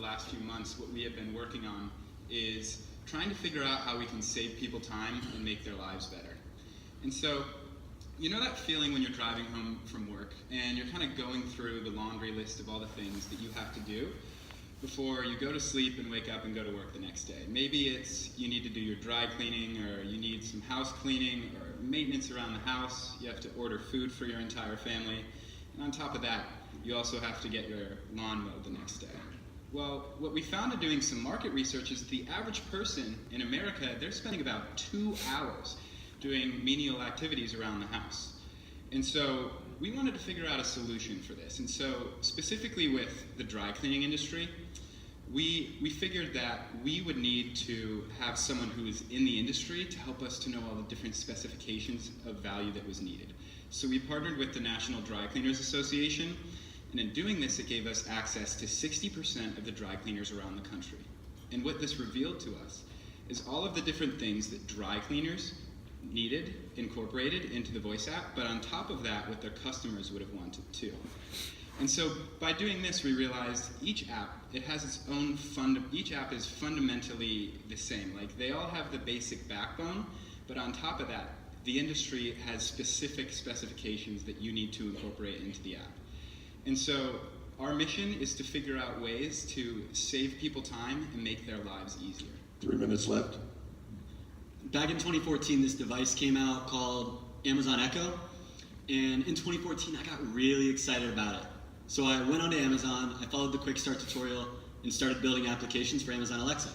last few months, what we have been working on is trying to figure out how we can save people time and make their lives better. And so, you know that feeling when you're driving home from work and you're kind of going through the laundry list of all the things that you have to do before you go to sleep and wake up and go to work the next day. Maybe it's you need to do your dry cleaning, or you need some house cleaning or maintenance around the house. You have to order food for your entire family. And on top of that, you also have to get your lawn mowed the next day. Well, what we found in doing some market research is the average person in America, they're spending about 2 hours doing menial activities around the house. And so we wanted to figure out a solution for this. And so specifically with the dry cleaning industry, we figured that we would need to have someone who is in the industry to help us to know all the different specifications of value that was needed. So we partnered with the National Dry Cleaners Association, and in doing this, it gave us access to 60% of the dry cleaners around the country. And what this revealed to us is all of the different things that dry cleaners needed incorporated into the Voice app, but on top of that, what their customers would have wanted too. And so by doing this, we realized each app, it has its own each app is fundamentally the same. Like, they all have the basic backbone, but on top of that, the industry has specific specifications that you need to incorporate into the app. And so our mission is to figure out ways to save people time and make their lives easier. 3 minutes left. Back in 2014, this device came out called Amazon Echo. And in 2014, I got really excited about it. So I went onto Amazon, I followed the quick start tutorial, and started building applications for Amazon Alexa.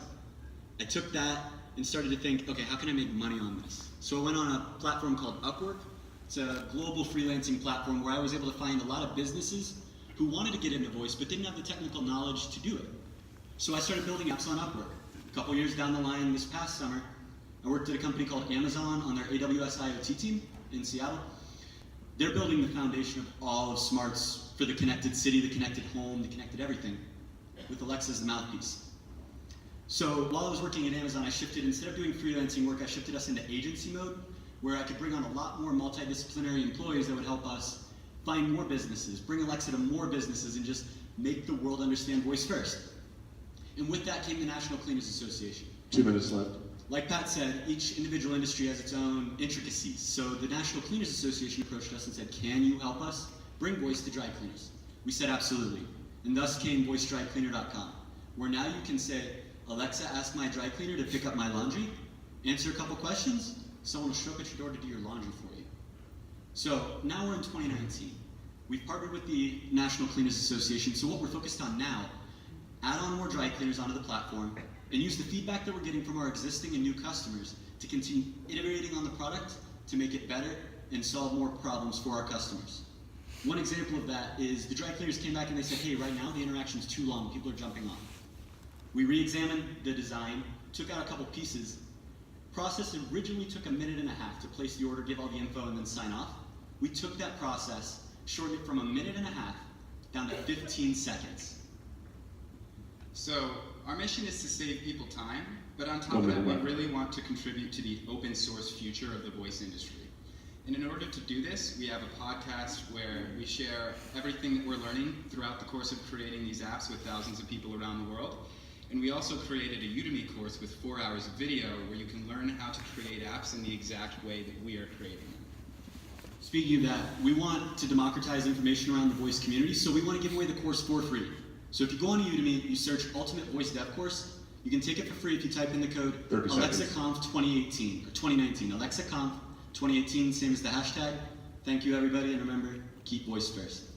I took that and started to think, okay, how can I make money on this? So I went on a platform called Upwork. It's a global freelancing platform where I was able to find a lot of businesses who wanted to get into voice but didn't have the technical knowledge to do it. So I started building apps on Upwork. A couple years down the line, this past summer, I worked at a company called Amazon on their AWS IoT team in Seattle. They're building the foundation of all of smarts for the connected city, the connected home, the connected everything, with Alexa as the mouthpiece. So while I was working at Amazon, I shifted, instead of doing freelancing work, I shifted us into agency mode, where I could bring on a lot more multidisciplinary employees that would help us find more businesses, bring Alexa to more businesses, and just make the world understand voice first. And with that came the National Cleaners Association. 2 minutes left. Like Pat said, each individual industry has its own intricacies. So the National Cleaners Association approached us and said, can you help us bring voice to dry cleaners? We said absolutely. And thus came voicedrycleaner.com, where now you can say, Alexa, ask my dry cleaner to pick up my laundry, answer a couple questions, someone will show up at your door to do your laundry for you. So now we're in 2019. We've partnered with the National Cleaners Association, so what we're focused on now, add on more dry cleaners onto the platform, and use the feedback that we're getting from our existing and new customers to continue iterating on the product to make it better and solve more problems for our customers. One example of that is the dry cleaners came back and they said, hey, right now the interaction's too long, people are jumping on. We re-examined the design, took out a couple pieces. Process originally took 1.5 minutes to place the order, give all the info, and then sign off. We took that process, shortened it from 1.5 minutes down to 15 seconds. So our mission is to save people time, but on top of that, we really want to contribute to the open source future of the voice industry. And in order to do this, we have a podcast where we share everything that we're learning throughout the course of creating these apps with thousands of people around the world. And we also created a Udemy course with 4 hours of video where you can learn how to create apps in the exact way that we are creating them. Speaking of that, we want to democratize information around the voice community, so we want to give away the course for free. So if you go on Udemy, you search Ultimate Voice Dev Course, you can take it for free if you type in the code AlexaConf 2018 or 2019. AlexaConf 2018, same as the hashtag. Thank you everybody, and remember, keep voice first.